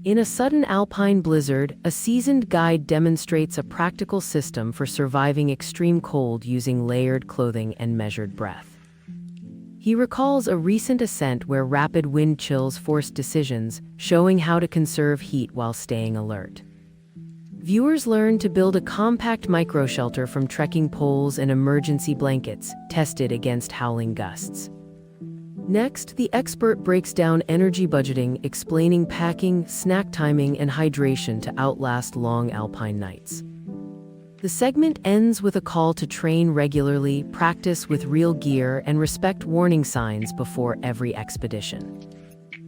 In a sudden Alpine blizzard, a seasoned guide demonstrates a practical system for surviving extreme cold using layered clothing and measured breath. He recalls a recent ascent where rapid wind chills forced decisions, showing how to conserve heat while staying alert. Viewers learn to build a compact microshelter from trekking poles and emergency blankets, tested against howling gusts. Next, the expert breaks down energy budgeting, explaining packing, snack timing, and hydration to outlast long alpine nights. The segment ends with a call to train regularly, practice with real gear, and respect warning signs before every expedition.